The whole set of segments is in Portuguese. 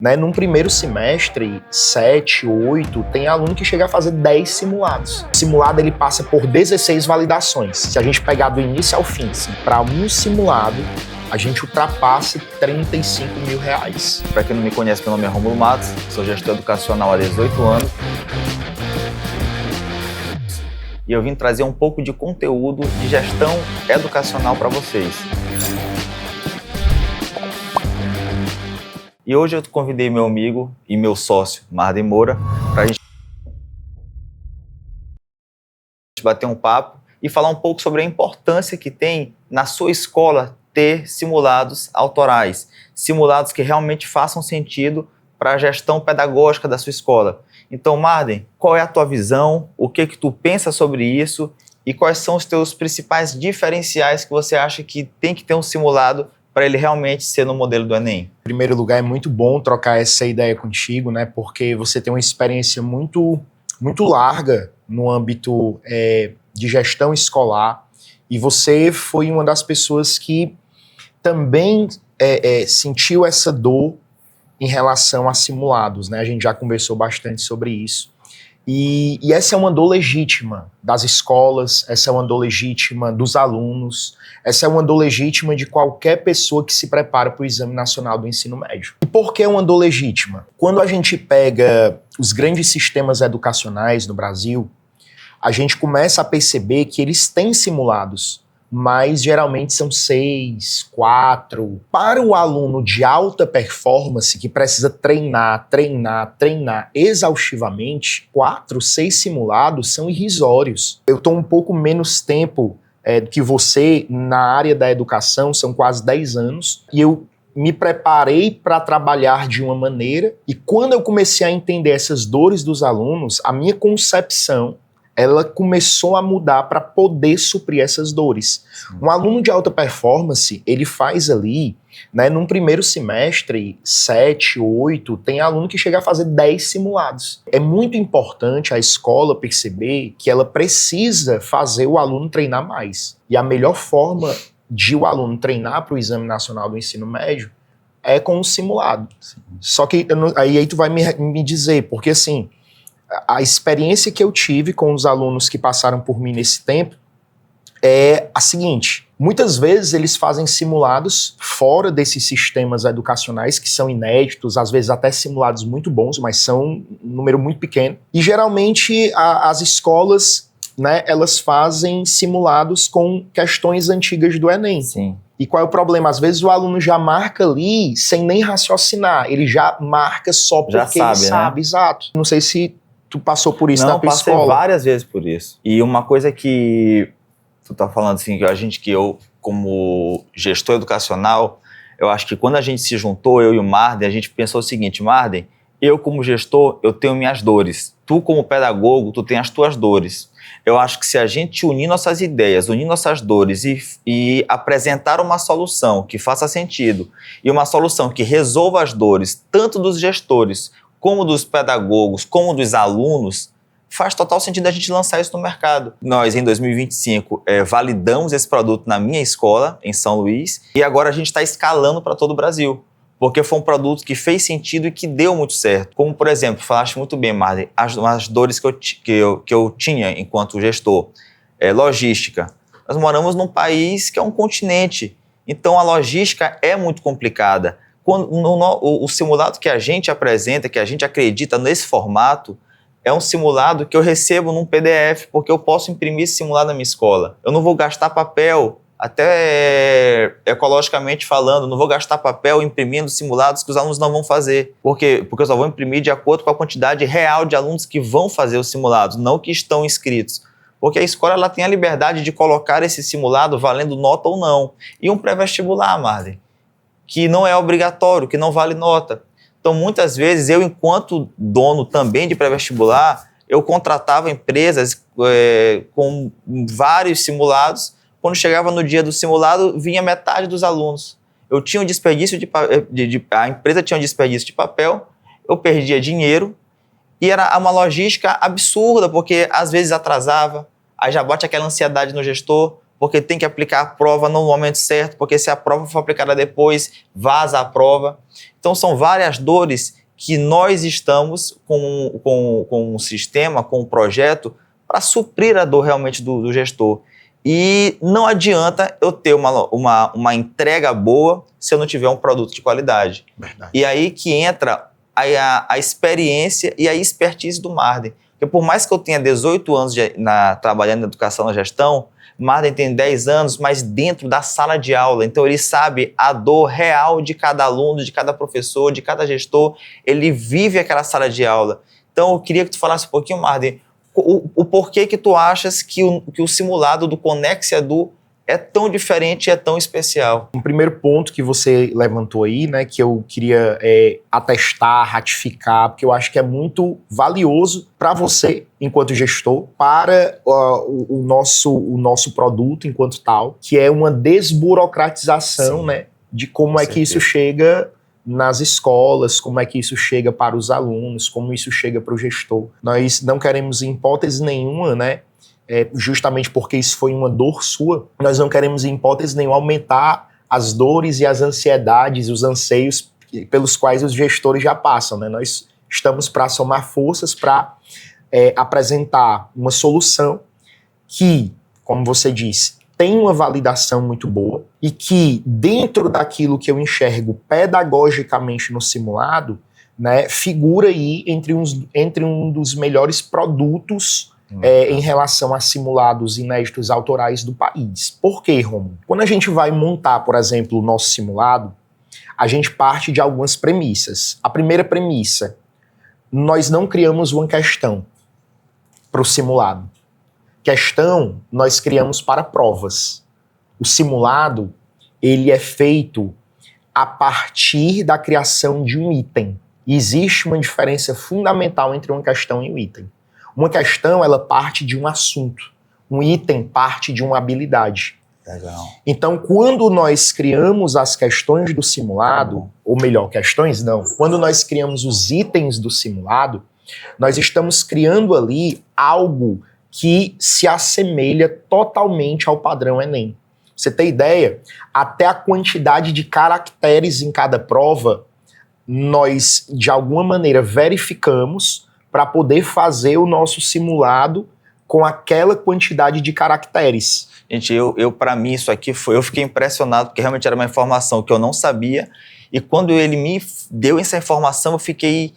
Né? Num primeiro semestre, 7, 8, tem aluno que chega a fazer 10 simulados. O simulado ele passa por 16 validações. Se a gente pegar do início ao fim, assim, para um simulado, a gente ultrapassa R$35 mil. Para quem não me conhece, meu nome é Rômulo Matos, sou gestor educacional há 18 anos. E eu vim trazer um pouco de conteúdo de gestão educacional para vocês. E hoje eu convidei meu amigo e meu sócio, Marden Moura, para a gente bater um papo e falar um pouco sobre a importância que tem na sua escola ter simulados autorais, simulados que realmente façam sentido para a gestão pedagógica da sua escola. Então, Marden, qual é a tua visão? O que tu pensa sobre isso? E quais são os teus principais diferenciais que você acha que tem que ter um simulado para ele realmente ser no modelo do Enem? Em primeiro lugar, é muito bom trocar essa ideia contigo, né? Porque você tem uma experiência muito larga no âmbito de gestão escolar e você foi uma das pessoas que também sentiu essa dor em relação a simulados, né? A gente já conversou bastante sobre isso. E essa é uma dor legítima das escolas, essa é uma dor legítima dos alunos, essa é uma dor legítima de qualquer pessoa que se prepara para o Exame Nacional do Ensino Médio. E por que é uma dor legítima? Quando a gente pega os grandes sistemas educacionais no Brasil, a gente começa a perceber que eles têm simulados, mas geralmente são 6, 4. Para o aluno de alta performance, que precisa treinar exaustivamente, 4, 6 simulados são irrisórios. Eu estou um pouco menos tempo do que você na área da educação, são quase 10 anos, e eu me preparei para trabalhar de uma maneira, e quando eu comecei a entender essas dores dos alunos, a minha concepção ela começou a mudar para poder suprir essas dores. Um aluno de alta performance, ele faz ali, né, num primeiro semestre, 7, 8, tem aluno que chega a fazer 10 simulados. É muito importante a escola perceber que ela precisa fazer o aluno treinar mais. E a melhor forma de o aluno treinar para o Exame Nacional do Ensino Médio é com um simulado. Sim. Só que aí tu vai me dizer, porque assim, a experiência que eu tive com os alunos que passaram por mim nesse tempo é a seguinte: muitas vezes eles fazem simulados fora desses sistemas educacionais que são inéditos, às vezes até simulados muito bons, mas são um número muito pequeno. E geralmente as escolas, né, elas fazem simulados com questões antigas do Enem. Sim. E qual é o problema? Às vezes o aluno já marca ali sem nem raciocinar, ele já marca só porque ele sabe, né? Exato. Não sei se tu passou por isso na tua escola. Não, passei várias vezes por isso. E uma coisa que tu tá falando assim, que eu, como gestor educacional, eu acho que quando a gente se juntou, eu e o Marden, a gente pensou o seguinte: Marden, eu como gestor, eu tenho minhas dores. Tu como pedagogo, tu tem as tuas dores. Eu acho que se a gente unir nossas ideias, unir nossas dores e apresentar uma solução que faça sentido e uma solução que resolva as dores, tanto dos gestores como dos pedagogos, como dos alunos, faz total sentido a gente lançar isso no mercado. Nós, em 2025, validamos esse produto na minha escola, em São Luís, e agora a gente está escalando para todo o Brasil, porque foi um produto que fez sentido e que deu muito certo. Como, por exemplo, falaste muito bem, Marden, as dores que eu tinha enquanto gestor. Logística. Nós moramos num país que é um continente, então a logística é muito complicada. O simulado que a gente apresenta, que a gente acredita nesse formato, é um simulado que eu recebo num PDF, porque eu posso imprimir esse simulado na minha escola. Eu não vou gastar papel, até ecologicamente falando, não vou gastar papel imprimindo simulados que os alunos não vão fazer. Por quê? Porque eu só vou imprimir de acordo com a quantidade real de alunos que vão fazer os simulados, não que estão inscritos. Porque a escola ela tem a liberdade de colocar esse simulado valendo nota ou não. E um pré-vestibular, Marden, que não é obrigatório, que não vale nota. Então, muitas vezes, eu, enquanto dono também de pré-vestibular, eu contratava empresas com vários simulados. Quando chegava no dia do simulado, vinha metade dos alunos. Eu tinha um desperdício a empresa tinha um desperdício de papel, eu perdia dinheiro, e era uma logística absurda, porque às vezes atrasava, aí já bate aquela ansiedade no gestor, porque tem que aplicar a prova no momento certo, porque se a prova for aplicada depois, vaza a prova. Então, são várias dores que nós estamos com um sistema, com um projeto, para suprir a dor realmente do gestor. E não adianta eu ter uma entrega boa se eu não tiver um produto de qualidade. Verdade. E aí que entra a experiência e a expertise do Marden. Porque por mais que eu tenha 18 anos trabalhando na educação, na gestão, Marden tem 10 anos, mas dentro da sala de aula. Então ele sabe a dor real de cada aluno, de cada professor, de cada gestor. Ele vive aquela sala de aula. Então eu queria que tu falasse um pouquinho, Marden, o porquê que tu achas que o simulado do Conex Edu é tão diferente e é tão especial? Um primeiro ponto que você levantou aí, né, que eu queria atestar, ratificar, porque eu acho que é muito valioso para você, enquanto gestor, para o nosso produto enquanto tal, que é uma desburocratização, né, de como é que isso chega nas escolas, como é que isso chega para os alunos, como isso chega para o gestor. Nós não queremos, em hipótese nenhuma, né, justamente porque isso foi uma dor sua, nós não queremos, em hipótese nenhuma, aumentar as dores e as ansiedades, os anseios pelos quais os gestores já passam, né? Nós estamos para somar forças para apresentar uma solução que, como você disse, tem uma validação muito boa e que, dentro daquilo que eu enxergo pedagogicamente no simulado, né, figura aí entre um dos melhores produtos em relação a simulados inéditos autorais do país. Por quê, Romulo? Quando a gente vai montar, por exemplo, o nosso simulado, a gente parte de algumas premissas. A primeira premissa: nós não criamos uma questão para o simulado. Questão nós criamos para provas. O simulado, ele é feito a partir da criação de um item. E existe uma diferença fundamental entre uma questão e um item. Uma questão, ela parte de um assunto. Um item parte de uma habilidade. Legal. Então, quando nós criamos as questões do simulado, ou melhor, questões não, quando nós criamos os itens do simulado, nós estamos criando ali algo que se assemelha totalmente ao padrão Enem. Você tem ideia? Até a quantidade de caracteres em cada prova, nós, de alguma maneira, verificamos para poder fazer o nosso simulado com aquela quantidade de caracteres. Gente, para mim isso aqui eu fiquei impressionado, porque realmente era uma informação que eu não sabia, e quando ele me deu essa informação, eu fiquei,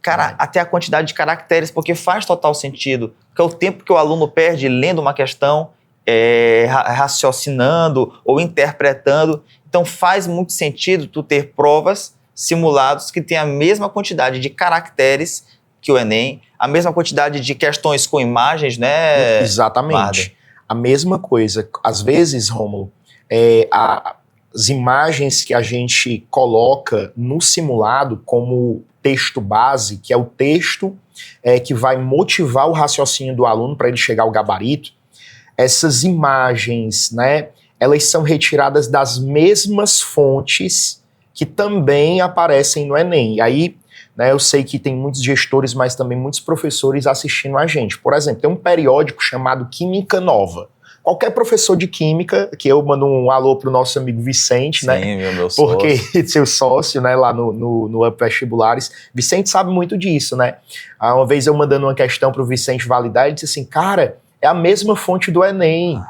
cara, até a quantidade de caracteres, porque faz total sentido, porque é o tempo que o aluno perde lendo uma questão, raciocinando ou interpretando, então faz muito sentido tu ter provas, simulados, que tem a mesma quantidade de caracteres que o Enem, a mesma quantidade de questões com imagens, né? Exatamente. Marden? A mesma coisa. Às vezes, Rômulo, as imagens que a gente coloca no simulado como texto base, que é o texto que vai motivar o raciocínio do aluno para ele chegar ao gabarito, essas imagens, né, elas são retiradas das mesmas fontes que também aparecem no Enem. E aí, né, eu sei que tem muitos gestores, mas também muitos professores assistindo a gente. Por exemplo, tem um periódico chamado Química Nova. Qualquer professor de química, que eu mando um alô pro nosso amigo Vicente, Sim, né? meu sócio. Porque seu sócio, né, lá no Up Vestibulares, Vicente sabe muito disso, né? Uma vez eu mandando uma questão pro Vicente validar, ele disse assim, cara, é a mesma fonte do Enem,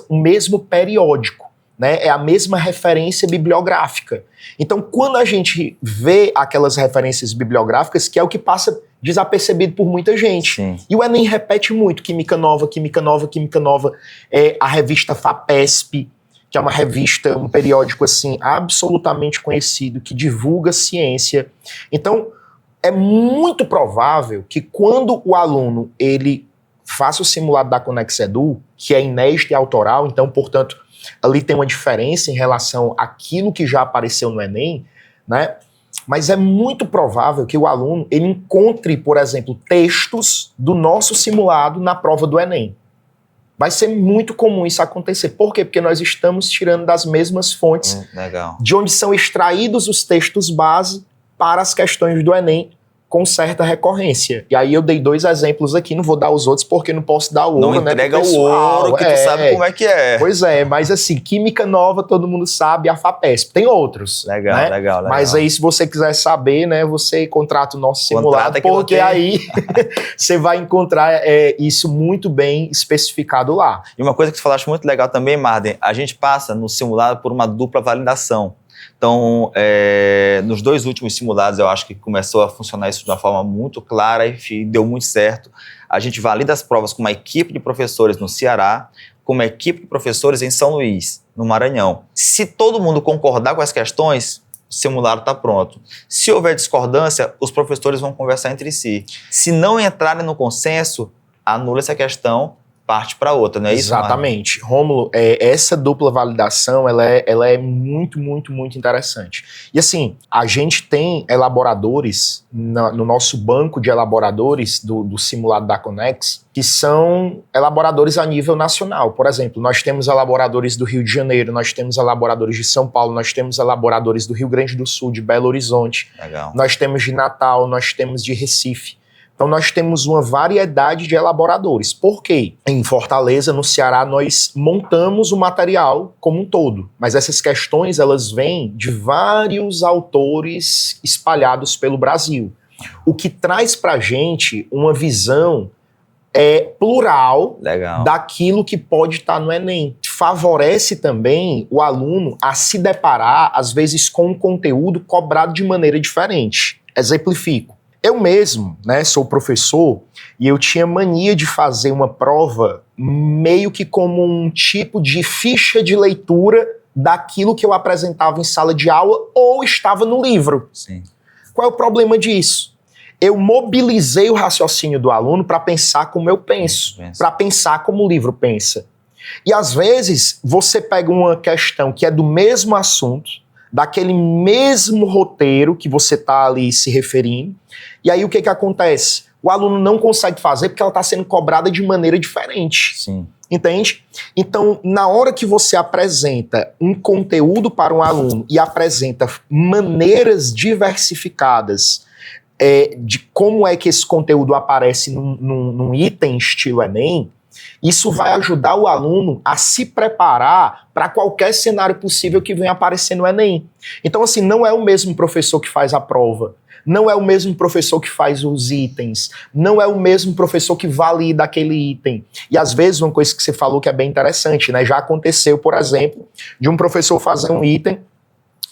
o mesmo periódico. Né, é a mesma referência bibliográfica. Então, quando a gente vê aquelas referências bibliográficas, que é o que passa desapercebido por muita gente. Sim. E o Enem repete muito, Química Nova, Química Nova, Química Nova. A revista FAPESP, que é uma revista, um periódico assim, absolutamente conhecido, que divulga ciência. Então, é muito provável que quando o aluno ele faça o simulado da Conex Edu, que é inédito e autoral, então, portanto, ali tem uma diferença em relação àquilo que já apareceu no Enem, né? Mas é muito provável que o aluno ele encontre, por exemplo, textos do nosso simulado na prova do Enem. Vai ser muito comum isso acontecer. Por quê? Porque nós estamos tirando das mesmas fontes Legal. de onde são extraídos os textos base para as questões do Enem com certa recorrência. E aí eu dei 2 exemplos aqui, não vou dar os outros porque não posso dar o ouro, Não né? entrega o ouro, que tu sabe como é que é. Pois é, mas assim, química nova todo mundo sabe, a FAPESP. Tem outros. Legal, né? legal. Mas aí se você quiser saber, né, você contrata o nosso simulado, porque aí você vai encontrar isso muito bem especificado lá. E uma coisa que tu falaste muito legal também, Marden, a gente passa no simulado por uma dupla validação. Então, nos 2 últimos simulados, eu acho que começou a funcionar isso de uma forma muito clara e deu muito certo. A gente valida as provas com uma equipe de professores no Ceará, com uma equipe de professores em São Luís, no Maranhão. Se todo mundo concordar com as questões, o simulado está pronto. Se houver discordância, os professores vão conversar entre si. Se não entrarem no consenso, anula essa questão, parte para outra, não é isso, Exatamente. Rômulo, essa dupla validação, ela é muito, muito, muito interessante. E assim, a gente tem elaboradores no nosso banco de elaboradores do simulado da Conex, que são elaboradores a nível nacional. Por exemplo, nós temos elaboradores do Rio de Janeiro, nós temos elaboradores de São Paulo, nós temos elaboradores do Rio Grande do Sul, de Belo Horizonte. Legal. Nós temos de Natal, nós temos de Recife. Então nós temos uma variedade de elaboradores. Por quê? Em Fortaleza, no Ceará, nós montamos o material como um todo. Mas essas questões, elas vêm de vários autores espalhados pelo Brasil. O que traz pra gente uma visão plural Legal. daquilo que pode estar no Enem. Favorece também o aluno a se deparar, às vezes, com um conteúdo cobrado de maneira diferente. Exemplifico. Eu mesmo, né, sou professor e eu tinha mania de fazer uma prova meio que como um tipo de ficha de leitura daquilo que eu apresentava em sala de aula ou estava no livro. Sim. Qual é o problema disso? Eu mobilizei o raciocínio do aluno para pensar como eu penso, para pensar como o livro pensa. E às vezes você pega uma questão que é do mesmo assunto, daquele mesmo roteiro que você está ali se referindo, e aí o que acontece? O aluno não consegue fazer porque ela está sendo cobrada de maneira diferente. Sim. Entende? Então, na hora que você apresenta um conteúdo para um aluno e apresenta maneiras diversificadas de como é que esse conteúdo aparece num item estilo Enem, isso vai ajudar o aluno a se preparar para qualquer cenário possível que venha aparecer no Enem. Então, assim, não é o mesmo professor que faz a prova, não é o mesmo professor que faz os itens, não é o mesmo professor que valida aquele item. E às vezes, uma coisa que você falou que é bem interessante, né? Já aconteceu, por exemplo, de um professor fazer um item,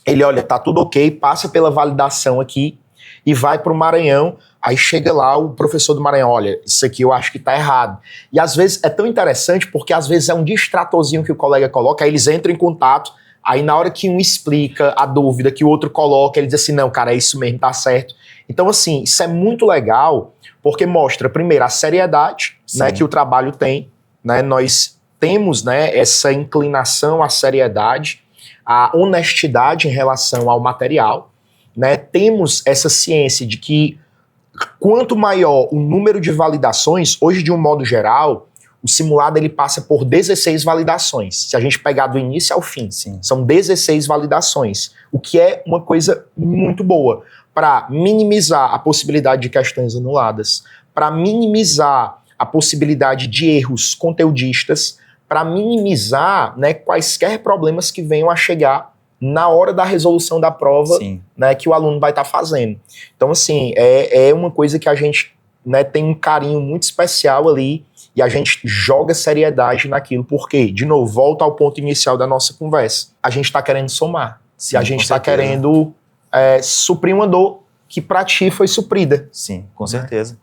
ele olha, tá tudo ok, passa pela validação aqui e vai para o Maranhão. Aí chega lá o professor do Maranhão, olha, isso aqui eu acho que tá errado. E às vezes é tão interessante porque às vezes é um distratorzinho que o colega coloca, aí eles entram em contato, aí na hora que um explica a dúvida que o outro coloca, ele diz assim, não, cara, é isso mesmo, tá certo. Então assim, isso é muito legal porque mostra, primeiro, a seriedade, né, que o trabalho tem, né, nós temos, né, essa inclinação à seriedade, à honestidade em relação ao material, né, temos essa ciência de que quanto maior o número de validações, hoje de um modo geral, o simulado ele passa por 16 validações. Se a gente pegar do início ao fim, Sim. São 16 validações, o que é uma coisa muito boa para minimizar a possibilidade de questões anuladas, para minimizar a possibilidade de erros conteudistas, para minimizar, né, quaisquer problemas que venham a chegar na hora da resolução da prova, né, que o aluno vai estar fazendo. Então, assim, é uma coisa que a gente, né, tem um carinho muito especial ali e a gente joga seriedade naquilo. Por quê? De novo, volta ao ponto inicial da nossa conversa. A gente está querendo somar. Sim, e a gente está querendo suprir uma dor que para ti foi suprida. Sim, com certeza.